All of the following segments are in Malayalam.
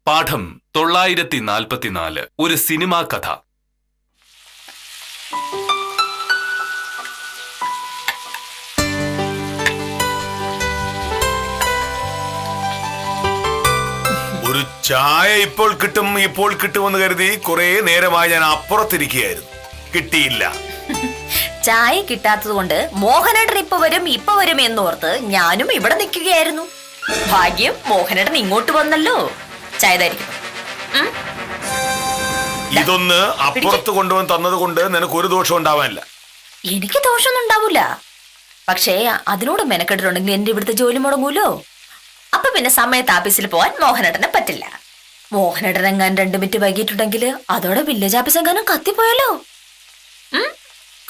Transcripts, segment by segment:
പാഠം 944 ഒരു സിനിമാ കഥ. ഒരു ചായ ഇപ്പോൾ കിട്ടുമെന്ന് കരുതി കുറെ നേരമായി ഞാൻ അപ്പുറത്തിരിക്കുകയായിരുന്നു. കിട്ടിയില്ല. ചായ കിട്ടാത്തത് കൊണ്ട് മോഹനേട്ടൻ ഇപ്പൊ വരും എന്നോർത്ത് ഞാനും ഇവിടെ നിൽക്കുകയായിരുന്നു. ഭാഗ്യം മോഹനേട്ടൻ ഇങ്ങോട്ട് വന്നല്ലോ. ചായ തരിക്കും. ഇതൊന്ന് അപ്പുറത്ത് കൊണ്ടുവന്ന് തന്നത് കൊണ്ട് നിനക്ക് ഒരു ദോഷം ഉണ്ടാവാനില്ല. എനിക്ക് ദോഷമൊന്നും ഉണ്ടാവൂല. പക്ഷേ അതിനോട് മെനക്കെട്ടിട്ടുണ്ടെങ്കിൽ എന്റെ ഇവിടുത്തെ ജോലി മുടങ്ങൂലോ. അപ്പൊ പിന്നെ സമയത്ത് ഓഫീസിൽ പോവാൻ മോഹനേട്ടനെ പറ്റില്ല. മോഹനേട്ടൻ എങ്ങാൻ 2 മിനിറ്റ് വൈകിട്ടുണ്ടെങ്കിൽ അതോടെ വില്ലേജ് ഓഫീസ് എങ്ങാനും കത്തിപ്പോയല്ലോ.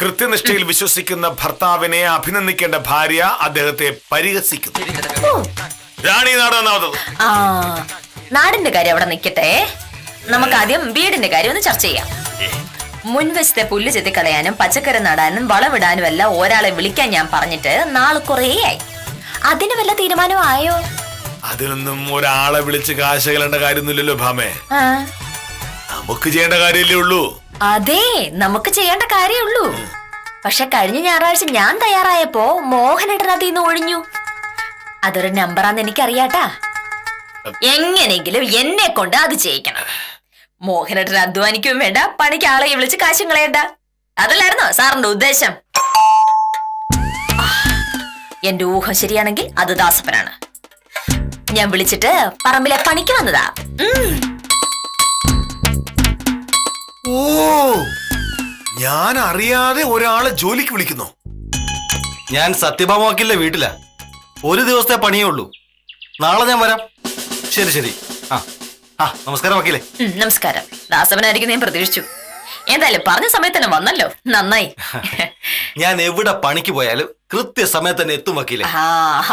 കൃത്യനിഷ്ഠയിൽ വിശ്വസിക്കുന്ന ഭർത്താവിനെ അഭിനന്ദിക്കേണ്ട ഭാര്യ അദ്ദേഹത്തെ പരിഹസിക്കുന്നു. റാണി നാട് ആ നാടിന്റെ കാര്യം അവിടെ നിൽക്കട്ടെ. നമുക്ക് ആദ്യം വീടിന്റെ കാര്യം ഒന്ന് ചർച്ച ചെയ്യാം. മുൻവശത്തെ പുല്ല് ചെത്തിക്കളയാനും പച്ചക്കറി നടാനും വളവിടാനും എല്ലാം ഒരാളെ വിളിക്കാൻ ഞാൻ പറഞ്ഞിട്ട് നാളെ കുറേയായി. അതിന് വല്ല തീരുമാനം ആയോ? അതിനൊന്നും ഒരാളെ വിളിച്ച് കാശ് കളേണ്ട കാര്യമൊന്നുമില്ലല്ലോ ഭാമേ. നമുക്ക് ചെയ്യേണ്ട കാര്യമല്ലേ ഉള്ളൂ. അതെ, നമുക്ക് ചെയ്യേണ്ട കാര്യമുള്ളൂ. പക്ഷെ കഴിഞ്ഞ ഞായറാഴ്ച ഞാൻ തയ്യാറായപ്പോ മോഹനേട്ടൻ അതിൽ നിന്ന് ഒഴിഞ്ഞു. അതൊരു നമ്പറാന്ന് എനിക്കറിയാട്ടാ. എങ്ങനെയെങ്കിലും എന്നെ കൊണ്ട് അത് ചെയ്യിക്കണം. മോഹനേട്ടൻ അധ്വാനിക്കുകയും വേണ്ട, പണിക്ക് ആളെ വിളിച്ച് കാശും കളയണ്ട. അതല്ലായിരുന്നോ സാറിന്റെ ഉദ്ദേശം? എന്റെ ഊഹം ശരിയാണെങ്കിൽ അത് ദാസപ്പനാണ്. ഞാൻ വിളിച്ചിട്ട് പറമ്പിലെ പണിക്ക് വന്നതാ. ഓ, ഞാൻ അറിയാതെ ഒരാളെ ജോലിക്ക് വിളിക്കുന്നു. ഞാൻ സത്യഭാമാക്കില്ല വീട്ടിലാ. ഒരു ദിവസത്തെ പണിയേ ഉള്ളൂ. നാളെ ഞാൻ വരാം. ശരി ശരി. നമസ്കാരം വക്കീലേ. നമസ്കാരം. ദാസവനായിരിക്കും ഞാൻ പ്രതീക്ഷിച്ചു. എന്തായാലും പറഞ്ഞ സമയത്ത് തന്നെ വന്നല്ലോ, നന്നായി. ഞാൻ എവിടെ പണിക്ക് പോയാലും കൃത്യസമയത്ത് തന്നെ എത്തും വക്കീലേ.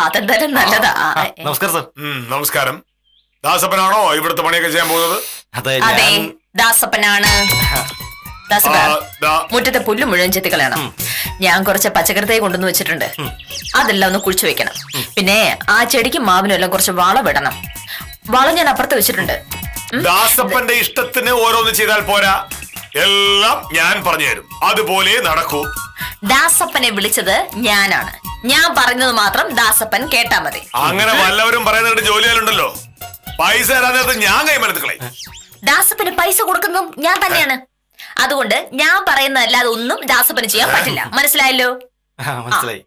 അതെന്തായാലും നല്ലതാ. നമസ്കാരം സാർ. നമസ്കാരം. ദാസപ്പനാണോ ഇവിടുത്തെ പണിയൊക്കെ ചെയ്യാൻ പോകുന്നത്? അതെ, ദാസപ്പനാണ്. മുറ്റത്തെ പുല്ല് മുഴുവൻ ചെത്തിക്കളയണം. ഞാൻ കുറച്ച് പച്ചക്കറി തൈ കൊണ്ടുവന്ന് വെച്ചിട്ടുണ്ട്. അതെല്ലാം ഒന്ന് കുഴിച്ചു വെക്കണം. പിന്നെ ആ ചെടിക്കും മാവിനും എല്ലാം കുറച്ച് വളം വിടണം. വളം ഞാൻ അപ്പുറത്ത് വെച്ചിട്ടുണ്ട്. ദാസപ്പന്റെ ഇഷ്ടത്തിന് ഓരോന്ന് ചെയ്താൽ പോരാ, എല്ലാം ഞാൻ പറഞ്ഞു തരും. അതുപോലെ നടക്കൂ. ദാസപ്പനെ വിളിച്ചത് ഞാനാണ്. ഞാൻ പറയുന്നത് മാത്രം ദാസപ്പൻ കേട്ടാ മതി. അങ്ങനെ വല്ലവരും പറയുന്നത് ജോലിയാലുണ്ടല്ലോ, പൈസ തരാതെ ഞാൻ കൈമലത്തുകളെ. ദാസപ്പന് പൈസ കൊടുക്കുന്നതും ഞാൻ തന്നെയാണ്. അതുകൊണ്ട് ഞാൻ പറയുന്നതല്ലാതെ ഒന്നും ദാസപ്പന് ചെയ്യാൻ പറ്റില്ല. മനസ്സിലായല്ലോ? മനസ്സിലായി.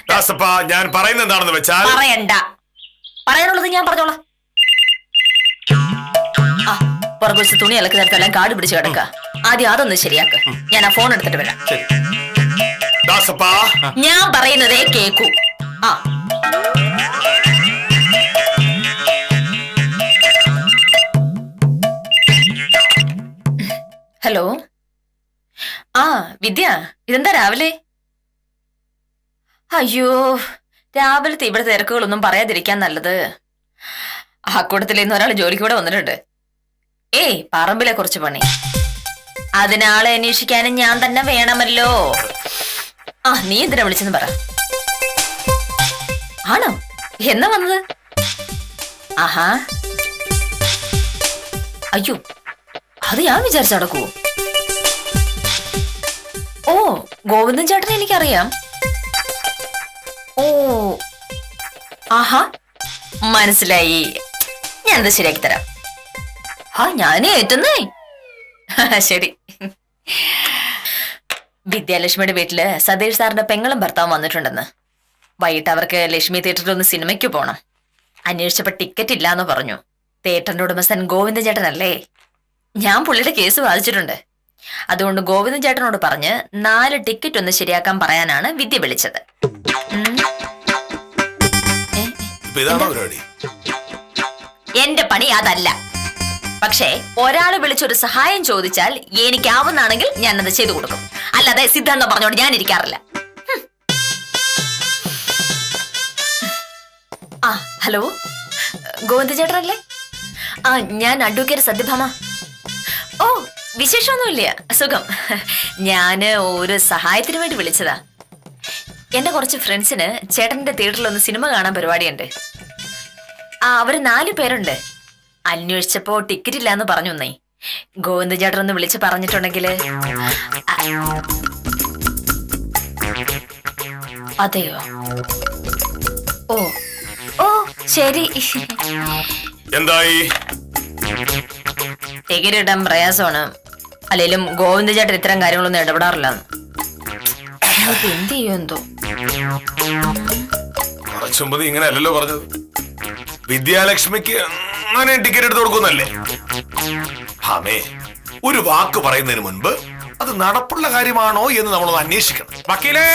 ദാസപ്പ, ഞാൻ പറയുന്നത് എന്താണെന്ന് വെച്ചാൽ പറയണ്ട. പറയാനുള്ളത് ഞാൻ പറഞ്ഞോളാം. പുറകുവശത്ത് തുണി അലക്കി നേരത്തെല്ലാം കാട് പിടിച്ച് കിടക്കുക. ആദ്യം അതൊന്ന് ശരിയാക്ക്. ഞാൻ ആ ഫോൺ എടുത്തിട്ട് വരാം. ദാസപ്പ, ഞാൻ പറയുന്നതേ കേക്കൂ. ഹലോ. വിദ്യ, ഇതെന്താ രാവിലെ? അയ്യോ, രാവിലത്തെ ഇവിടെ തിരക്കുകളൊന്നും പറയാതിരിക്കാൻ നല്ലത്. ആ കൂട്ടത്തിൽ ഇന്ന് ഒരാൾ ജോലിക്ക് കൂടെ വന്നിട്ടുണ്ട്. പറമ്പിലെ കുറച്ച് പണി. അതിനാളെ അന്വേഷിക്കാനും ഞാൻ തന്നെ വേണമല്ലോ. നീ എന്തിനാ വിളിച്ചെന്ന് പറ. ആണോ? എന്നാ വന്നത്? ആഹാ, അയ്യോ, അത് ഞാൻ വിചാരിച്ചു നടക്കുവോ? ഓ, ഗോവിന്ദൻ ചേട്ടനെ എനിക്കറിയാം. ഓ, ആഹാ, മനസ്സിലായി. ഞാനത് ശരിയാക്കി തരാം. ഞാനേ ഏറ്റുന്നേ. ശരി. വിദ്യാലക്ഷ്മിയുടെ വീട്ടില് സതീഷ് സാറിന്റെ പെങ്ങളും ഭർത്താവും വന്നിട്ടുണ്ടെന്ന്. വൈകിട്ട് അവർക്ക് ലക്ഷ്മി തിയേറ്ററിൽ ഒന്ന് സിനിമയ്ക്ക് പോണം. അന്വേഷിച്ചപ്പോ ടിക്കറ്റ് ഇല്ലാന്ന് പറഞ്ഞു. തിയേറ്ററിന്റെ ഉടമസ്ഥൻ ഗോവിന്ദൻ ചേട്ടനല്ലേ? ഞാൻ പുള്ളിയുടെ കേസ് വാദിച്ചിട്ടുണ്ട്. അതുകൊണ്ട് ഗോവിന്ദൻ ചേട്ടനോട് പറഞ്ഞ് 4 ടിക്കറ്റ് ഒന്ന് ശരിയാക്കാൻ പറയാനാണ് വിദ്യ വിളിച്ചത്. എന്റെ പണി അതല്ല. പക്ഷേ ഒരാള് വിളിച്ചൊരു സഹായം ചോദിച്ചാൽ എനിക്കാവുന്നാണെങ്കിൽ ഞാനത് ചെയ്തു കൊടുക്കും. അല്ലാതെ സിദ്ധാന്തം പറഞ്ഞോണ്ട് ഞാൻ ഇരിക്കാറില്ല. ഹലോ, ഗോവിന്ദ ചേട്ടനല്ലേ? ഞാൻ അഡ്വക്കേറ്റ് സത്യഭാമ. ഓ, വിശേഷമൊന്നുമില്ല, സുഖം. ഞാന് ഒരു സഹായത്തിന് വേണ്ടി വിളിച്ചതാ. എന്റെ കുറച്ച് ഫ്രണ്ട്സിന് ചേട്ടന്റെ തിയേറ്ററിൽ ഒന്ന് സിനിമ കാണാൻ പരിപാടിയുണ്ട്. അവര് 4 പേരുണ്ട്. അന്വേഷിച്ചപ്പോ ടിക്കറ്റ് ഇല്ലാന്ന് പറഞ്ഞു. ഗോവിന്ദ ചേട്ടൻ ഒന്ന് വിളിച്ച് പറഞ്ഞിട്ടുണ്ടെങ്കില്. അതെയോ? ഓ ഓ ശരി. എന്തായി? ടിക്കറ്റ് കിട്ടാൻ പ്രയാസമാണ്. അല്ലെങ്കിലും ഗോവിന്ദ ചേട്ടൻ ഇത്തരം കാര്യങ്ങളൊന്നും ഇടപെടാറില്ലെന്ന്. എന്ത് ചെയ്യും എന്തോ. കുറച്ചുമ്പോ ഇങ്ങനെ അല്ലല്ലോ പറഞ്ഞത്. വിദ്യാലക്ഷ്മിക്ക് അങ്ങനെ ടിക്കറ്റ് എടുത്ത് കൊടുക്കുന്നല്ലേ? ആമേ, ഒരു വാക്ക് പറയുന്നതിന് മുൻപ് അത് നടപ്പുള്ള കാര്യമാണോ എന്ന് നമ്മളൊന്ന് അന്വേഷിക്കണം. വക്കീലേ,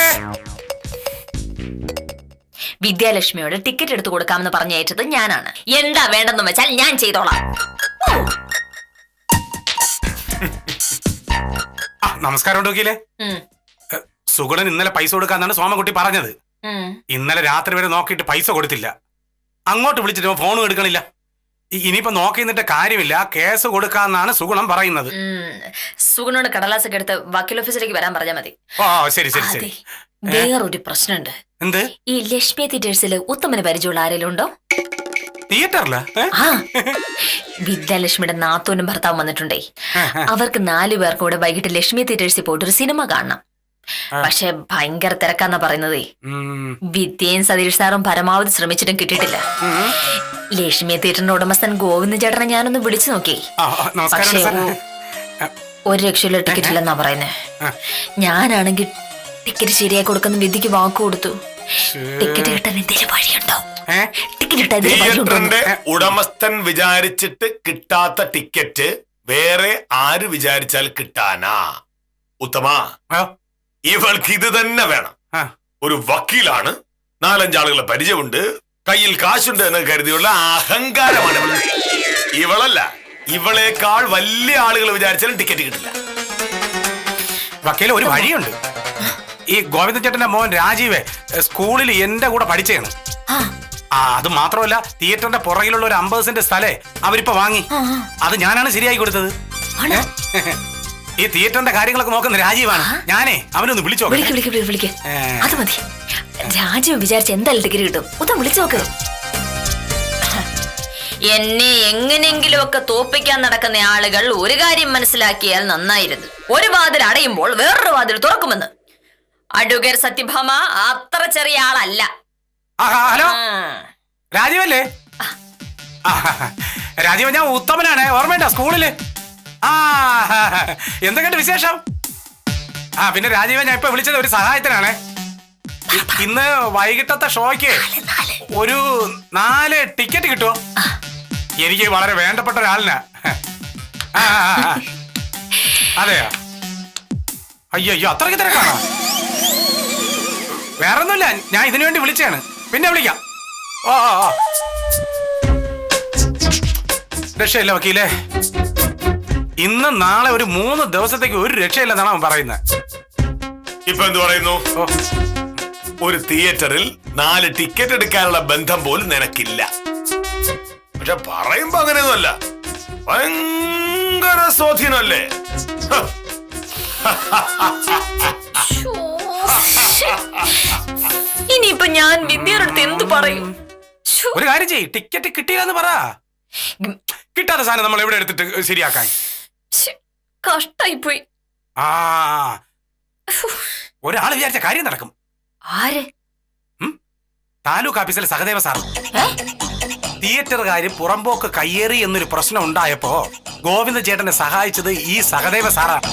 വിദ്യാലക്ഷ്മിയോട് ടിക്കറ്റ് എടുത്തു കൊടുക്കാമെന്ന് പറഞ്ഞയച്ചത് ഞാനാണ്. എന്താ വേണ്ടെന്ന് വെച്ചാൽ ഞാൻ ചെയ്തോളാം. നമസ്കാരം വക്കീലേ. സുഗുണൻ ഇന്നലെ പൈസ കൊടുക്കാന്നാണ് സോമൻകുട്ടി പറഞ്ഞത്. ഇന്നലെ രാത്രി വരെ നോക്കിയിട്ട് പൈസ കൊടുത്തില്ല. അങ്ങോട്ട് വിളിച്ചിട്ട് ഫോണും എടുക്കണില്ല. ഇനിയിപ്പോ നോക്കി നിന്നിട്ട് കാര്യമില്ല, കേസ് കൊടുക്കാന്നാണ് സുഗുണം പറയുന്നത്. സുഗുണോട് കടലാസൊക്കെ എടുത്ത് വക്കീൽ ഓഫീസിലേക്ക് വരാൻ പറഞ്ഞാൽ മതി. ഓ ശരി ശരി ശരി. വേറൊരു പ്രശ്നമുണ്ട്. എന്ത്? ഈ ലക്ഷ്മി തിയേറ്റേഴ്സില് ഉത്തമന് പരിചയമുള്ള ആരെങ്കിലും ഉണ്ടോ? തിയേറ്ററില് വിദ്യാലക്ഷ്മിയുടെ നാത്തോനും ഭർത്താവും വന്നിട്ടുണ്ടേ. അവർക്ക് 4 പേർക്കും കൂടെ വൈകിട്ട് ലക്ഷ്മി തിയേറ്റേഴ്സിൽ പോയിട്ട് ഒരു സിനിമ കാണണം. പക്ഷെ ഭയങ്കര തിരക്കാന്നാ പറയുന്നതേ. വിദ്യയും സതീഷ് സാറും പരമാവധി ശ്രമിച്ചിട്ടും കിട്ടിയിട്ടില്ല. ലക്ഷ്മി തിയേറ്ററിന്റെ ഉടമസ്ഥൻ ഗോവിന്ദ ചേട്ടനെ ഞാനൊന്ന് വിളിച്ചു നോക്കി. പക്ഷേ ഒരു രക്ഷയില്ല, ടിക്കറ്റ് ഇല്ലെന്നാ പറയുന്നേ. ഞാനാണെങ്കിൽ ടിക്കറ്റ് ശരിയായി കൊടുക്കുന്ന വിദ്യക്ക് വാക്ക് കൊടുത്തു. ടിക്കറ്റ് കിട്ടാൻ എന്തെങ്കിലും വഴിയുണ്ടോ? തിയേറ്ററിന്റെ ഉടമസ്ഥൻ വിചാരിച്ചിട്ട് കിട്ടാത്ത ടിക്കറ്റ് വേറെ ആര് വിചാരിച്ചാൽ കിട്ടാനാ? ഉത്തമ, ഇവൾക്ക് ഇത് തന്നെ വേണം. ഒരു വക്കീലാണ്, 4-5 ആളുകളെ പരിചയമുണ്ട്, കയ്യിൽ കാശുണ്ട് എന്ന് കരുതിയുള്ള അഹങ്കാരമാണ് ഇവൾ. ഇവളല്ല, ഇവളേക്കാൾ വലിയ ആളുകൾ വിചാരിച്ചാലും ടിക്കറ്റ് കിട്ടില്ല. വക്കീൽ, ഒരു വഴിയുണ്ട്. ഈ ഗോവിന്ദ ചേട്ടന്റെ മോൻ രാജീവ് സ്കൂളിൽ എന്റെ കൂടെ പഠിച്ചാണ്. അത് മാത്രമല്ല, തിയേറ്ററിന്റെ പുറകിലുള്ള ഒരു 50 സെന്റ് സ്ഥലേ അവരിപ്പോ വാങ്ങി. അത് ഞാനാണ് ശരിയായി കൊടുത്തത്. ഈ തിയേറ്ററിന്റെ കാര്യങ്ങളൊക്കെ നോക്കുന്ന രാജീവാണ്. ഞാനേ അവനൊന്ന് വിളിച്ചോ. അത് മതി. രാജീവ് വിചാരിച്ച എന്തായാലും ടിക്കറ്റ് കിട്ടും. ഒന്ന് വിളിച്ചു നോക്ക്. എന്നെ എങ്ങനെങ്കിലും ഒക്കെ തോപ്പിക്കാൻ നടക്കുന്ന ആളുകൾ ഒരു കാര്യം മനസ്സിലാക്കിയാൽ നന്നായിരുന്നു. ഒരു വാതിൽ അടയുമ്പോൾ വേറൊരു വാതിൽ തുറക്കുമെന്ന്. അഡ്വക്കേറ്റ് സത്യഭാമ അത്ര ചെറിയ ആളല്ല. ഹലോ, രാജീവല്ലേ? രാജീവ്, ഞാൻ ഉത്തമനാണ്. ഓർമ്മയുണ്ടോ സ്കൂളില്? എന്തൊക്കെയുണ്ട് വിശേഷം? പിന്നെ രാജീവ, ഞാൻ ഇപ്പൊ വിളിച്ചത് ഒരു സഹായത്തിനാണ്. ഇന്ന് വൈകിട്ടത്തെ ഷോയ്ക്ക് ഒരു 4 ടിക്കറ്റ് കിട്ടുമോ? എനിക്ക് വളരെ വേണ്ടപ്പെട്ട ഒരാളിനാ. അതെയോ? അയ്യോ, അത്രയ്ക്ക് തിരക്കാണോ? വേറൊന്നുമില്ല, ഞാൻ ഇതിനു വേണ്ടി വിളിച്ചാണ്. പിന്നെ വിളിക്കാം. ഓ രക്ഷയില്ല വക്കീലേ. ഇന്ന് നാളെ ഒരു 3 ദിവസത്തേക്ക് ഒരു രക്ഷയില്ലെന്നാണ് അവൻ പറയുന്നത്. ഇപ്പൊ എന്ത് പറയുന്നു? ഒരു തിയേറ്ററിൽ 4 ടിക്കറ്റ് എടുക്കാനുള്ള ബന്ധം പോലും നിനക്കില്ല. പക്ഷെ പറയുമ്പോ അങ്ങനെയൊന്നുമല്ല, ഭയങ്കര സ്വാധീനമല്ലേ? ഇനിയിപ്പൊ ഞാൻ വിദ്യയുടെ അടുത്ത് എന്ത് പറയും? ഒരു കാര്യം ചെയ്യ്, ടിക്കറ്റ് കിട്ടിയില്ലെന്ന് പറ. കിട്ടാത്ത സാധനം നമ്മൾ എവിടെ എടുത്തിട്ട് ശരിയാക്കാൻ? കഷ്ടായിപ്പോയി. ഒരാള് വിചാരിച്ച കാര്യം നടക്കും. ആര്? താലൂക്ക് ഓഫീസിലെ സഹദേവ സാർ. തിയേറ്ററുകാര് പുറമ്പോക്ക് കയ്യേറി എന്നൊരു പ്രശ്നം ഉണ്ടായപ്പോ ഗോവിന്ദ ചേട്ടനെ സഹായിച്ചത് ഈ സഹദേവ സാറാണ്.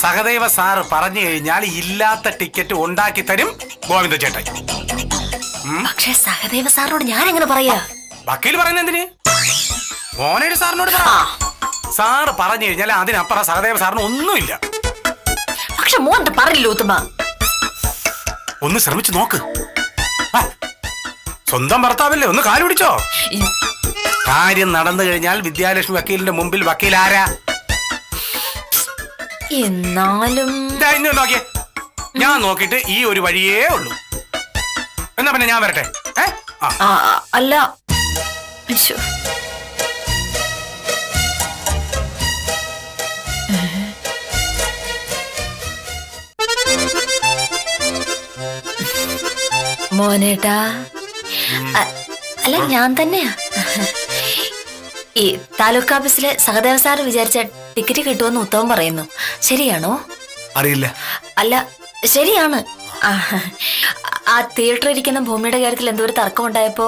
സഹദേവ സാറ് പറഞ്ഞു കഴിഞ്ഞാൽ ഇല്ലാത്ത ടിക്കറ്റ് ഉണ്ടാക്കി തരും ഗോവിന്ദ ചേട്ടൻ. പക്ഷെ സഹദേവ സാറിനോട് ഞാൻ എങ്ങനെ പറയാ? വക്കീൽ പറയുന്നത് എന്തിന്? മോനേട് സാറിനോട് പറ. സാറ് പറഞ്ഞു കഴിഞ്ഞാൽ അതിനപ്പുറം സഹദേവ സാറിന് ഒന്നുമില്ല. പക്ഷെ മോൻ പറഞ്ഞില്ല ഉത്തമ. ഒന്ന് ശ്രമിച്ചു നോക്ക്. സ്വന്തം ഭർത്താവല്ലേ, ഒന്ന് കാല് പിടിച്ചോ. കാര്യം നടന്നു കഴിഞ്ഞാൽ വിദ്യാലക്ഷ്മി വക്കീലിന്റെ മുമ്പിൽ വക്കീൽ ആരാ? എന്നാലും നോക്കിയേ, ഞാൻ നോക്കിയിട്ട് ഈ ഒരു വഴിയേ ഉള്ളൂ. എന്നാ പിന്നെ ഞാൻ വരട്ടെ. അല്ല, മോനേട്ടാ, അല്ല ഞാൻ തന്നെയാ. ഈ താലൂക്ക് ഓഫീസിലെ സഹദേവ സാറ് വിചാരിച്ച ടിക്കറ്റ് കിട്ടുമെന്ന് ഉത്തമം പറയുന്നു. ശരിയാണോ? അറിയില്ല. അല്ല ശരിയാണ്. ആ തിയേറ്റർ ഇരിക്കുന്ന ഭൂമിയുടെ കാര്യത്തിൽ എന്തോ ഒരു തർക്കം ഉണ്ടായപ്പോ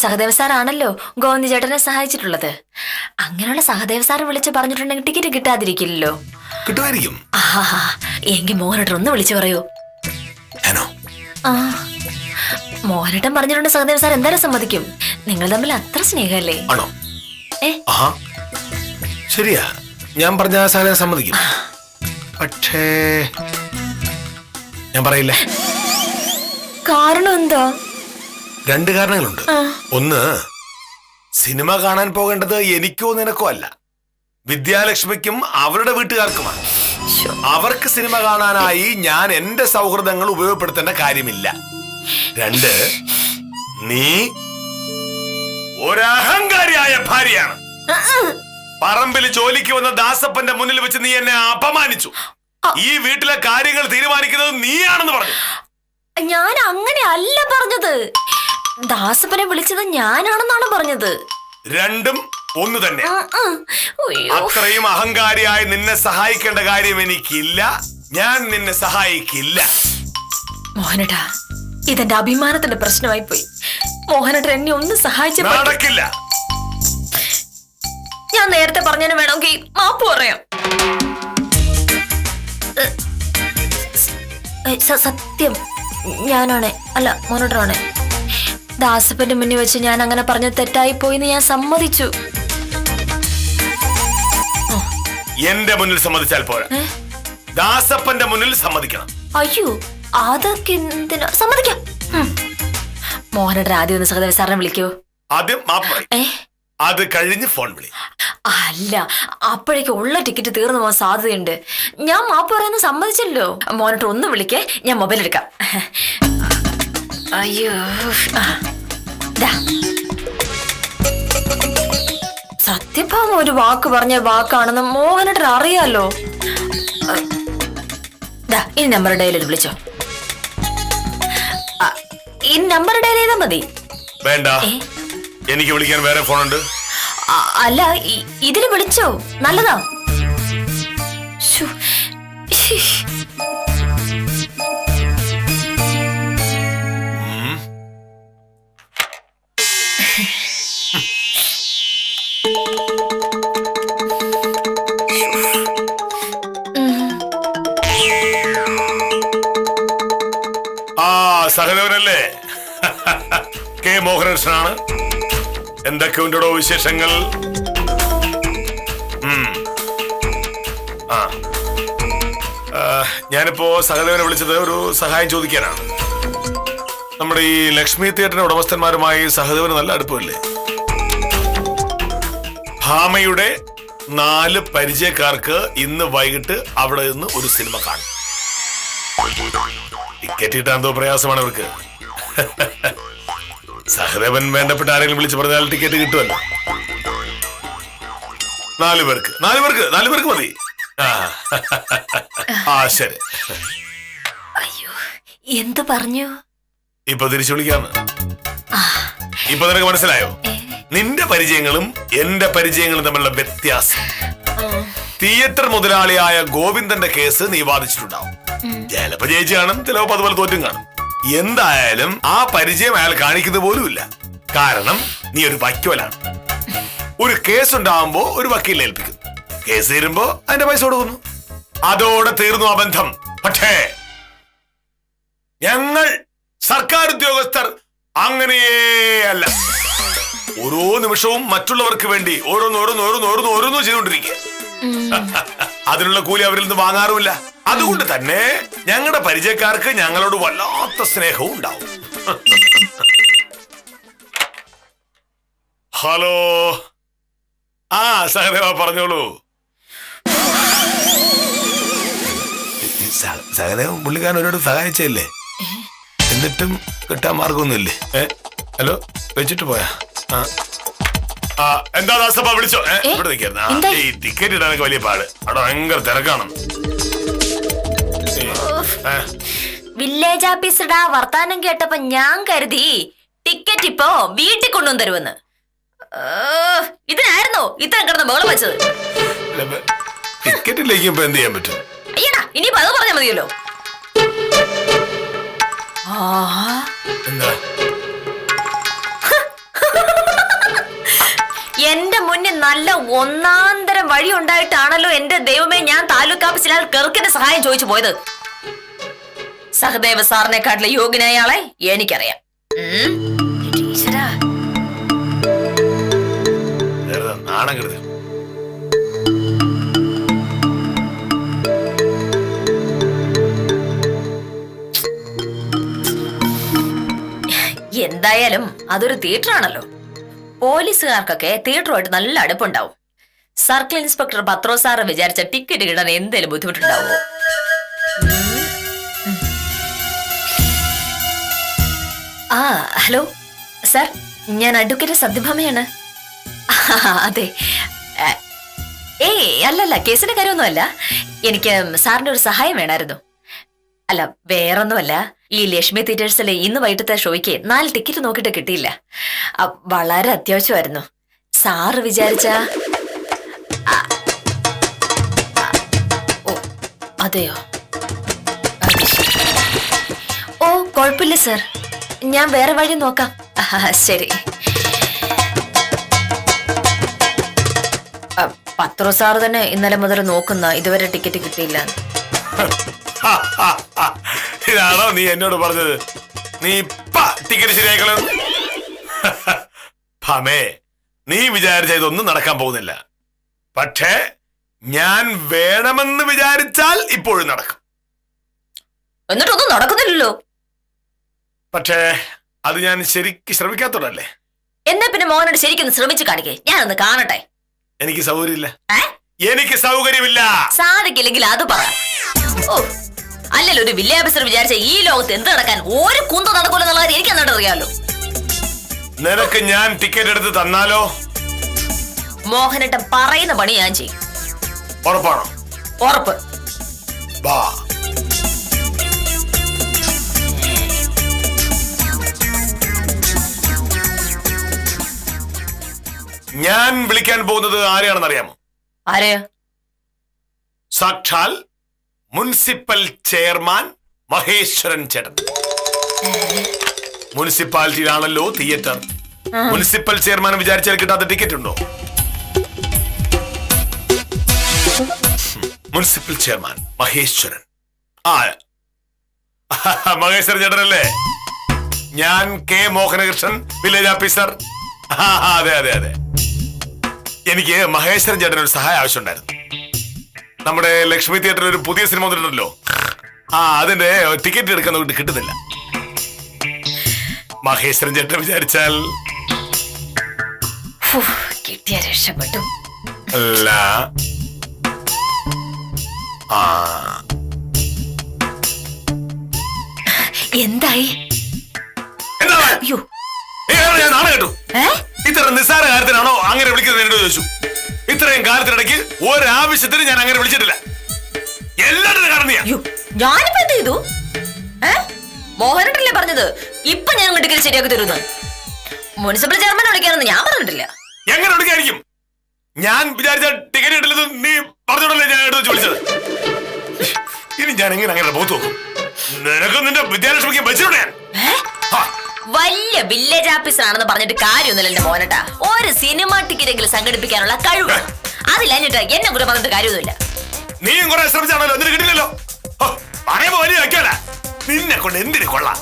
സഹദേവ സാറാണല്ലോ ഗോവിന്ദ ചേട്ടനെ സഹായിച്ചിട്ടുള്ളത്. അങ്ങനെയുള്ള സഹദേവ സാറ് വിളിച്ച് പറഞ്ഞിട്ടുണ്ടെങ്കിൽ ടിക്കറ്റ് കിട്ടാതിരിക്കില്ലല്ലോ. കിട്ടുമായിരിക്കും. എങ്കിൽ മോഹനേട്ടൻ ഒന്ന് വിളിച്ചു പറയൂ. ആ മോഹനേട്ടൻ പറഞ്ഞിട്ടുണ്ട് സഹദേവ സാർ എന്തായാലും സമ്മതിക്കും. നിങ്ങൾ തമ്മിൽ അത്ര സ്നേഹമല്ലേ? ആണോ? ശരിയാ, ഞാൻ പറഞ്ഞ സഹദേവൻ സമ്മതിക്കും. പക്ഷേ ഞാൻ പറയില്ല. കാരണം എന്താ? 2 കാരണങ്ങളുണ്ട്. ഒന്ന്, സിനിമ കാണാൻ പോകേണ്ടത് എനിക്കോ നിനക്കോ അല്ല, വിദ്യാലക്ഷ്മിക്കും അവരുടെ വീട്ടുകാർക്കുമാണ്. അവർക്ക് സിനിമ കാണാനായി ഞാൻ എന്റെ സൗഹൃദങ്ങൾ ഉപയോഗപ്പെടുത്തേണ്ട കാര്യമില്ല. 2, നീ ഒരഹങ്കാരിയായ ഭാര്യയാണ്. പറമ്പിൽ ജോലിക്ക് വന്ന ദാസപ്പന്റെ മുന്നിൽ വെച്ച് നീ എന്നെ അപമാനിച്ചു. ഈ വീട്ടിലെ കാര്യങ്ങൾ തീരുമാനിക്കുന്നത് നീയാണെന്ന് പറഞ്ഞു. ഞാൻ അങ്ങനെ അല്ല പറഞ്ഞത്. ദാസപ്പനെ വിളിച്ചത് ഞാനാണെന്നാണ് പറഞ്ഞത്. 2ഉം ഒന്ന് തന്നെ. അത്രയും അഹങ്കാരിയായി നിന്നെ സഹായിക്കേണ്ട കാര്യം എനിക്കില്ല. ഞാൻ നിന്നെ സഹായിക്കില്ല. മോഹനേട്ടാ, ഇതെന്റെ അഭിമാനത്തിന്റെ പ്രശ്നമായി പോയി. മോഹനേട്ടൻ എന്നെ ഒന്ന് സഹായിച്ചു. നടക്കില്ല. ഞാൻ നേരത്തെ പറഞ്ഞതിന് വേണമെങ്കിൽ മാപ്പ് പറയാം. സത്യം ഞാനാണ്, അല്ല മോനോട്ടറാണ്. ദാസപ്പന്റെ മുന്നിൽ വെച്ച് ഞാൻ അങ്ങനെ പറഞ്ഞ തെറ്റായി പോയിന്ന് ഞാൻ സമ്മതിച്ചു. എന്റെ മുന്നിൽ സമ്മതിച്ചാൽ പോരാ, ദാസപ്പന്റെ മുന്നിൽ സമ്മതിക്കണം. അയ്യോ, അതൊക്കെ എന്തിനാ? സമ്മതിക്കാം. മോഹനേട്ടൻ ആദ്യം ഒന്ന് സഹദേവ സാറിനെ വിളിക്കോ. ആദ്യം മാപ്പ് പറയും, അത് കഴിഞ്ഞ് ഫോൺ വിളി. അല്ല, അപ്പോഴേക്ക് ഉള്ള ടിക്കറ്റ് തീർന്നു പോകാൻ സാധ്യതയുണ്ട്. ഞാൻ മാപ്പ് പറയുന്ന സമ്മതിച്ചല്ലോ. മോനോട്ട് ഒന്ന് വിളിക്കേ, ഞാൻ മൊബൈൽ എടുക്കാം. അയ്യോ, സത്യഭാമ ഒരു വാക്ക് പറഞ്ഞ വാക്കാണെന്ന് മോഹനേട്ടൻ അറിയാലോ. ഈ നമ്പർ ഡയൽ ചെയ്ത് വിളിച്ചോ. ഈ നമ്പർ ഡയൽ ചെയ്താൽ മതി. വേണ്ട, എനിക്ക് വിളിക്കാൻ വേറെ ഫോണുണ്ട്. അല്ല, ഇതിന് വിളിച്ചോ, നല്ലതാ. സഹദേവനല്ലേ? കെ മോഹനകൃഷ്ണനാണ്. എന്തൊക്കെയുണ്ടോ വിശേഷങ്ങൾ? ഞാനിപ്പോ സഹദേവനെ വിളിച്ചത് ഒരു സഹായം ചോദിക്കാനാണ്. നമ്മുടെ ഈ ലക്ഷ്മി തിയേറ്ററിന്റെ ഉടമസ്ഥന്മാരുമായി സഹദേവന് നല്ല അടുപ്പമല്ലേ? ഭാമയുടെ 4 പരിചയക്കാർക്ക് ഇന്ന് വൈകിട്ട് അവിടെ നിന്ന് ഒരു സിനിമ കാണും. ടിക്കറ്റ് കിട്ടാൻ എന്തോ പ്രയാസമാണ് അവർക്ക്. സഹദേവൻ വേണ്ടപ്പെട്ട ആരെങ്കിലും വിളിച്ചു പറഞ്ഞാൽ ടിക്കറ്റ് കിട്ടുമല്ലോ. 4 പേർക്ക് മതി. ശരി. അയ്യോ, എന്ത് പറഞ്ഞു? ഇപ്പൊ തിരിച്ചു വിളിക്കാന്ന്. ഇപ്പൊ നിനക്ക് മനസ്സിലായോ നിന്റെ പരിചയങ്ങളും എന്റെ പരിചയങ്ങളും തമ്മിലുള്ള വ്യത്യാസം? തിയേറ്റർ മുതലാളിയായ ഗോവിന്ദന്റെ കേസ് നീ വാദിച്ചിട്ടുണ്ടാവും. ചിലപ്പോ ജയിച്ചു കാണും, ചിലപ്പോ അതുപോലെ തോറ്റും കാണും. എന്തായാലും ആ പരിചയം അയാൾ കാണിക്കുന്നത് പോലുമില്ല. കാരണം നീ ഒരു വക്കീലാണ്. ഒരു കേസ് ഉണ്ടാവുമ്പോ ഒരു വക്കീലിനെ ഏൽപ്പിക്കുന്നു. കേസ് തീരുമ്പോ അതിന്റെ പൈസ കൊടുക്കുന്നു. അതോടെ തീർന്നു ആ ബന്ധം. പക്ഷേ ഞങ്ങൾ സർക്കാർ ഉദ്യോഗസ്ഥർ അങ്ങനെയേ അല്ല. ഓരോ നിമിഷവും മറ്റുള്ളവർക്ക് വേണ്ടി ഓരോന്ന് ചെയ്തുകൊണ്ടിരിക്കുക. അതിനുള്ള കൂലി അവരിൽ നിന്ന് വാങ്ങാറുമില്ല. അതുകൊണ്ട് തന്നെ ഞങ്ങളുടെ പരിചയക്കാർക്ക് ഞങ്ങളോട് വല്ലാത്ത സ്നേഹവും ഉണ്ടാവും. ഹലോ, സഹദേവ പറഞ്ഞോളൂ. സഹദേവൻ പുള്ളിക്കാരൻ ഒരുപാട് സഹായിച്ചല്ലേ, എന്നിട്ടും കിട്ടാൻ മാർഗമൊന്നുമില്ലേ? ഹലോ, വെച്ചിട്ട് പോയാ? എന്താ ദാസപ്പ വിളിച്ചോ? ഇവിടെ നിൽക്കായിരുന്നു. ഈ ടിക്കറ്റ് ഇടാനൊക്കെ വലിയ പാട്, അവിടെ ഭയങ്കര തിരക്കാണ്. വില്ലേജ് ഓഫീസറുടെ വർത്താനം കേട്ടപ്പോ ഞാൻ കരുതി ടിക്കറ്റ് ഇപ്പോ വീട്ടിൽ കൊണ്ടുവന്ന് തരുമെന്ന്. ഇതിനായിരുന്നോ ഇത്ര കിടന്ന് ബഹളം വെച്ചത്? ടിക്കറ്റിലേക്ക് ഇപ്പൊ എന്ത് ചെയ്യാൻ പറ്റും? അയ്യടാ, ഇനിയിപ്പോ അത് പറഞ്ഞാൽ മതിയല്ലോ. എന്താ എന്റെ മുന്നിൽ നല്ല ഒന്നാന്തരം വഴി ഉണ്ടായിട്ടാണല്ലോ എന്റെ ദൈവമേ ഞാൻ താലൂക്ക് ഓഫീസിൽ കെറുക്കിന്റെ സഹായം ചോദിച്ചു പോയത്. സഹദേവ സാറിനെക്കാട്ടിലെ യോഗ്യനായ ആളെ എനിക്കറിയാം. നാണം കരുത്. എന്തായാലും അതൊരു തിയേറ്റർ ആണല്ലോ. പോലീസുകാർക്കൊക്കെ തിയേറ്ററുമായിട്ട് നല്ല അടുപ്പുണ്ടാവും. സർക്കിൾ ഇൻസ്പെക്ടർ പത്രോ സാറ് വിചാരിച്ച ടിക്കറ്റ് കിട്ടാൻ എന്തേലും ബുദ്ധിമുട്ടുണ്ടാവോ? ആ ഹലോ സാർ, ഞാൻ അഡ്വക്കേറ്റ് സത്യഭാമയാണ്. അതെ, അല്ലല്ല, കേസിന്റെ കാര്യമൊന്നുമല്ല. എനിക്ക് സാറിന്റെ ഒരു സഹായം വേണമായിരുന്നു. അല്ല, വേറൊന്നുമല്ല. ഈ ലക്ഷ്മി തിയേറ്റേഴ്സിലെ ഇന്ന് വൈകിട്ടത്തെ ഷോയ്ക്ക് 4 ടിക്കറ്റ് നോക്കിയിട്ട് കിട്ടിയില്ല. വളരെ അത്യാവശ്യമായിരുന്നു. സാറ് വിചാരിച്ച... ഓ അതെയോ? ഓ കുഴപ്പമില്ല സാർ, ഞാൻ വേറെ വഴി നോക്കാം. ശരി. പത്രോ സാറ് തന്നെ ഇന്നലെ മുതൽ നോക്കുന്ന, ഇതുവരെ ടിക്കറ്റ് കിട്ടിയില്ല. ഇതാണോ നീ എന്നോട് പറഞ്ഞത്? നീ ടിക്കറ്റ് ശരിയാക്കളെ. ഭാമേ, നീ വിചാരിച്ച ഇതൊന്നും നടക്കാൻ പോകുന്നില്ല. പക്ഷേ ഞാൻ വേണമെന്ന് വിചാരിച്ചാൽ ഇപ്പോഴും നടക്കും. എന്നിട്ടൊന്നും നടക്കുന്നില്ലല്ലോ. പക്ഷേ അത് ഞാൻ ശരിക്ക് ശ്രമിക്കാത്തോടല്ലേ. എന്നാ പിന്നെ മോനോട് ശരിക്കൊന്ന് ശ്രമിച്ചു കാണിക്കേ, ഞാനൊന്ന് കാണട്ടെ. എനിക്ക് സൗകര്യമില്ല. എനിക്ക് സൗകര്യമില്ല. സാധിക്കില്ലെങ്കിൽ അത് പറ. ഓ, അല്ലല്ലോ, ഒരു വില്ലേജ് വിചാരിച്ച ഈ ലോകത്ത് എന്ത് നടക്കാൻ ഒരു കുന്തം നടക്കൂലെന്നുള്ള കാര്യം എനിക്ക് എന്നിട്ട് അറിയാലോ. നിനക്ക് ഞാൻ ടിക്കറ്റ് എടുത്ത് തന്നാലോ? മോഹനേട്ടൻ പറയുന്ന പണി ഞാൻ ചെയ്യും. ഉറപ്പാണോ? ഉറപ്പ്. വാ. ഞാൻ വിളിക്കാൻ പോകുന്നത് ആരെയാണെന്ന് അറിയാമോ? ആരെയാ? സാക്ഷാൽ മുനിസിപ്പൽ ചെയർമാൻ മഹേശ്വരൻ ചേട്ടൻ. മുനിസിപ്പാലിറ്റിയിലാണല്ലോ തിയേറ്റർ. മുനിസിപ്പൽ ചെയർമാൻ വിചാരിച്ചാൽ കിട്ടാത്ത ടിക്കറ്റ് ഉണ്ടോ? Municipal chairman Maheshwaran. മഹേശ്വരൻ ചേട്ടനല്ലേ? ഞാൻ കെ മോഹനകൃഷ്ണൻ, വില്ലേജ് ഓഫീസർ. അതെ അതെ അതെ. എനിക്ക് മഹേശ്വരൻ ചേട്ടൻ ഒരു സഹായം ആവശ്യമുണ്ടായിരുന്നു. നമ്മുടെ ലക്ഷ്മി തിയേറ്ററിൽ ഒരു പുതിയ സിനിമ വന്നിട്ടുണ്ടല്ലോ. അതിന്റെ ടിക്കറ്റ് എടുക്കാൻ നോക്കിട്ട് കിട്ടുന്നില്ല. മഹേശ്വരൻ ചേട്ടൻ വിചാരിച്ചാൽ കിട്ടിയ രക്ഷപ്പെട്ടു. അല്ല, എന്തായി? അയ്യോ, ഞാൻ നാളെ കേട്ടു. ഇത്ര നിസ്സാര കാര്യത്തിനാണോ അങ്ങനെ വിളിക്കുന്നത് എന്നോട് ചോദിച്ചു. ഇത്രയും കാലത്തിനിടയ്ക്ക് ഒരാവശ്യത്തിന് ഞാൻ അങ്ങനെ വിളിച്ചിട്ടില്ല. എല്ലാത്തിനും കാരണം ഞാനിപ്പോ എന്ത് ചെയ്തു? മോഹനട്ടല്ലേ പറഞ്ഞത് ഇപ്പൊ ഞാൻ ടിക്കറ്റ് ശരിയാക്കി തരുന്നു. മുനിസിപ്പൽ ചെയർമാൻ വിളിക്കാനെന്ന് ഞാൻ പറഞ്ഞിട്ടില്ല. എങ്ങനെ വിളിക്കായിരിക്കും? ഞാൻ വിചാരിച്ച ടിക്കറ്റ് കിട്ടില്ലെന്ന് നീ പറഞ്ഞോടല്ലേ ഞാൻ എടുത്ത് വിളിച്ചത്. ഇനി ഞാൻ എങ്ങനെ അങ്ങനെ പോത്തു നോക്കും? നിനക്ക് നിന്റെ വിദ്യാലക്ഷ്മിക്ക് വെച്ചിട്ടുണ്ട് ഞാൻ. വലിയ വില്ലേജ് ഓഫീസർ ആണെന്ന് പറഞ്ഞിട്ട് കാര്യമൊന്നുമില്ല എന്റെ മോനട്ടാ. ഒരു സിനിമ ടിക്കറ്റ് എങ്കിലും സംഘടിപ്പിക്കാനുള്ള കഴിവ് അതിലഞ്ഞിട്ട് എന്നെ കൂടെ പറഞ്ഞിട്ട് കാര്യമൊന്നുമില്ല. നീയും കുറെ ശ്രമിച്ചാണല്ലോ, എന്നിട്ട് കിട്ടില്ലല്ലോ. പറയുമ്പോ വലിയ വയ്ക്കാല. നിന്നെ കൊണ്ട് എന്തിനു കൊള്ളാം?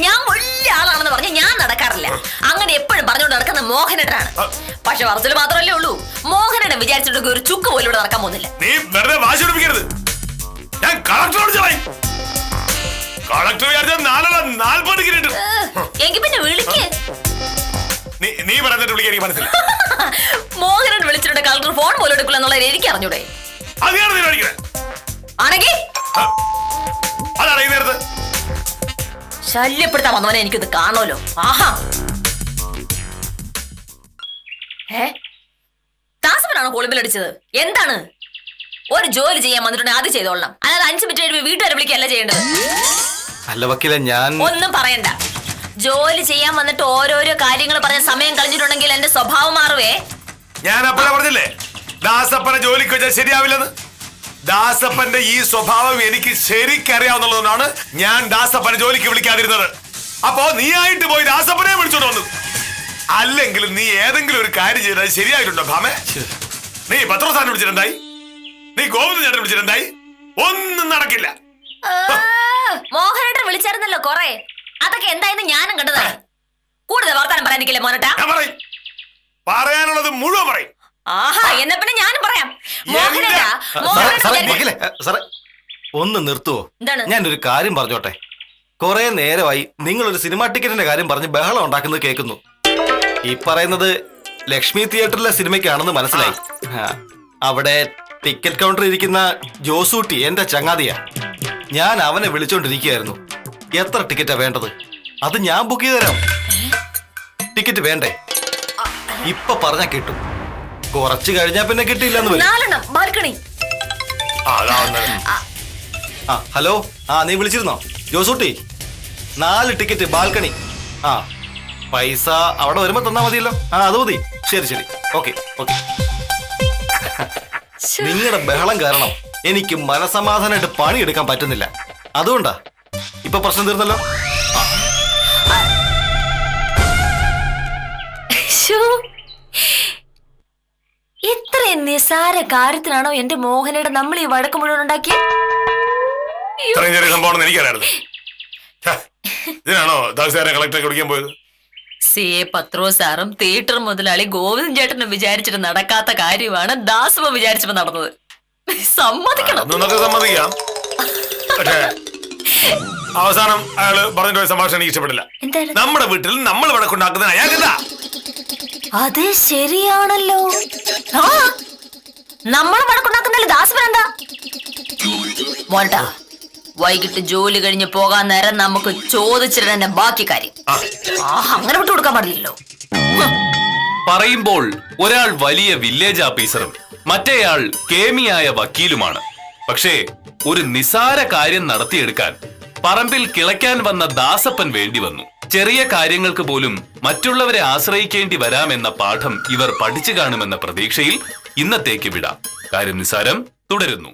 ഞാൻ വലിയ ആളാണെന്ന് പറഞ്ഞ് ഞാൻ നടക്കാറില്ല. അങ്ങനെ എപ്പോഴും പറഞ്ഞുകൊണ്ട് നടക്കുന്ന മോഹനേട്ടനാണ്. പക്ഷെ വർഷത്തിൽ മാത്രമല്ലേ ഉള്ളൂ. മോഹനേട്ടൻ വിചാരിച്ചിട്ട് ഒരു ചുക്ക് പോലും ഇവിടെ നടക്കാൻ പോകുന്നില്ല. നീ വെറുതെ വാശി പിടിപ്പിക്കരുത്. ഞാൻ കളക്ടറോട് ചോദിച്ചു. കളക്ടർ വിചാരിച്ചാൽ 40 ടിക്കറ്റ്. എങ്കിൽ പിന്നെ വിളിക്കേ. നീ പറഞ്ഞിട്ട് വിളിക്കാൻ എനിക്ക് മനസ്സിലായി. മോഹനേട്ടൻ വിളിച്ചിട്ടുണ്ട് കളക്ടർ ഫോൺ പോലും എടുക്കില്ല എന്നുള്ളത് എനിക്ക് അറിഞ്ഞൂടെ? അതെയാണ് നീ വിളിക്കുന്നത് ആണെങ്കിൽ അതാണ് ഈ നേരത്ത് ശല്യപ്പെടുത്താൻ വന്നവനെ എനിക്കൊന്ന് കാണുമല്ലോ. ആഹാ, ദാസവനാണോ കോളിമ്പിൽ അടിച്ചത്? എന്താണ്? ഒരു ജോലി ചെയ്യാൻ വന്നിട്ടുണ്ടെങ്കിൽ അത് ചെയ്തോളണം. അല്ലാതെ 5 മിനിറ്റ് കഴിയുമ്പോൾ വീട്ടുകാരെ വിളിക്കുകയല്ല ചെയ്യേണ്ടത്. അല്ല വക്കീല, ഞാൻ ഒന്നും പറയണ്ട. ജോലി ചെയ്യാൻ വന്നിട്ട് ഓരോരോ കാര്യങ്ങൾ പറഞ്ഞ സമയം കളഞ്ഞിട്ടുണ്ടെങ്കിൽ എന്റെ സ്വഭാവം മാറുവേ. ഞാൻ അപ്പഴേ പറഞ്ഞില്ലേ ദാസപ്പനെ ജോലിക്ക് വെച്ചാൽ ശരിയാവില്ലെന്ന്. ദാസപ്പന്റെ ഈ സ്വഭാവം എനിക്ക് ശരിക്കറിയാവുന്നതുകൊണ്ടാണ് ഞാൻ ദാസപ്പനെ ജോലിക്ക് വിളിക്കാതിരുന്നത്. അപ്പോ നീ ആയിട്ട് പോയി ദാസപ്പനെ വിളിച്ചോണ്ട് വന്നു. അല്ലെങ്കിൽ നീ ഏതെങ്കിലും ഒരു കാര്യം ചെയ്താൽ ശരിയായിട്ടുണ്ടോ ഭാമേ? നീ പത്രോസാനെ വിളിച്ചിട്ടുണ്ടായി, നീ ഗോവിന്ദൻ ചേട്ടൻ വിളിച്ചിട്ടുണ്ടായി, ഒന്നും നടക്കില്ല. മോഹനേട്ടൻ വിളിച്ചായിരുന്നല്ലോ കൊറേ, അതൊക്കെ എന്തായെന്ന് ഞാനും കണ്ടതാണ്. കൂടുതൽ വർത്താനം പറയാനിക്കില്ലേ മോനട്ടാ? ഞാൻ പറയും, പറയാനുള്ളത് മുഴുവൻ പറയും. ആഹാ, എന്നാ പിന്നെ ഞാനും പറയാം. മോഹനേട്ടാ, സാറേ, മോഹനേട്ടൻ സാറേ, വിചാരി- വക്കീലേ, സാറേ ഒന്ന് നിർത്തുവോ? എന്താണ്? ഞാനൊരു കാര്യം പറഞ്ഞോട്ടെ. കുറെ നേരമായി നിങ്ങളൊരു സിനിമാ ടിക്കറ്റിന്റെ കാര്യം പറഞ്ഞ് ബഹളം ഉണ്ടാക്കുന്നത് കേൾക്കുന്നു. ഈ പറയുന്നത് ലക്ഷ്മി തിയേറ്ററിലെ സിനിമയ്ക്കാണെന്ന് മനസ്സിലായി. അവിടെ ടിക്കറ്റ് കൗണ്ടറിൽ ഇരിക്കുന്ന ജോസൂട്ടി എന്റെ ചങ്ങാതിയാ. ഞാൻ അവനെ വിളിച്ചോണ്ടിരിക്കുകയായിരുന്നു. എത്ര ടിക്കറ്റാ വേണ്ടത്? അത് ഞാൻ ബുക്ക് ചെയ്ത് തരാം. ടിക്കറ്റ് വേണ്ടേ? ഇപ്പൊ പറഞ്ഞാ കിട്ടും. കുറച്ച് കഴിഞ്ഞാ പിന്നെ കിട്ടിയില്ലെന്ന് വരും. 4 എണ്ണം ബാൽക്കണി. അതാ വന്നത്. ഹലോ, നീ വിളിച്ചിരുന്നോ ജോസൂട്ടി? 4 ticket balcony. പൈസ അവിടെ വരുമ്പോ തന്നാ മതിയല്ലോ. അത് മതി. ശരി ശരി, ഓക്കെ ഓക്കെ. നിങ്ങളുടെ ബഹളം കാരണം എനിക്ക് മനസമാധാനമായിട്ട് പണിയെടുക്കാൻ പറ്റുന്നില്ല. അതുകൊണ്ടാ ഇപ്പൊ പ്രശ്നം തീർന്നല്ലോ. ശ്ശോ, ഇത്രയും നിസാര കാര്യത്തിനാണോ എന്റെ മോഹനയുടെ നമ്മൾ ഈ വഴക്ക് മുഴുവൻ ഉണ്ടാക്കിയ? ഇത്രയും ചെറിയ സംഭവമാണെന്ന് എനിക്കറിയായിരുന്നു. ഇതിനാണോ ദാസേരെ കളക്ടറെ കുടിക്കാൻ പോയത്? സി എ പത്രോ സാറും തിയേറ്റർ മുതലാളി ഗോവിന്ദൻ ചേട്ടനും വിചാരിച്ചിട്ട് നടക്കാത്ത കാര്യമാണ് ദാസമ്മ വിചാരിച്ചപ്പോ നടന്നത്. സമ്മതിക്കണം. അതൊന്നൊക്കെ സമ്മതിക്കാം. പക്ഷേ അവസാനം അയാള് പറഞ്ഞിട്ട് പോയ സംഭാഷണം എനിക്ക് ഇഷ്ടപ്പെട്ടില്ല. എന്തായാലും നമ്മുടെ വീട്ടിൽ നമ്മൾ വഴക്കുണ്ടാക്കുന്ന അയാൾക്കെന്താ? അത് ശരിയാണല്ലോ. നമ്മൾ വഴക്കുണ്ടാക്കുന്നല്ലേ ദാസപ്പൻ എന്താ? മോണ്ട, വൈകിട്ട് ജോലി കഴിഞ്ഞ് പോകാൻ നേരം നമുക്ക് ചോദിച്ചിട്ട് ബാക്കി കാര്യം. അങ്ങനെ വിട്ടു കൊടുക്കാൻ പാടില്ലല്ലോ. പറയുമ്പോൾ ഒരാൾ വലിയ വില്ലേജ് ഓഫീസറും മറ്റേയാൾ കേമിയായ വക്കീലുമാണ്. പക്ഷേ ഒരു നിസാര കാര്യം നടത്തിയെടുക്കാൻ പറമ്പിൽ കിളയ്ക്കാൻ വന്ന ദാസപ്പൻ വേണ്ടി വന്നു. ചെറിയ കാര്യങ്ങൾക്ക് പോലും മറ്റുള്ളവരെ ആശ്രയിക്കേണ്ടി വരാമെന്ന പാഠം ഇവർ പഠിച്ചു കാണുമെന്ന പ്രതീക്ഷയിൽ ഇന്നത്തേക്ക് വിടാം. കാര്യം നിസാരം തുടരുന്നു.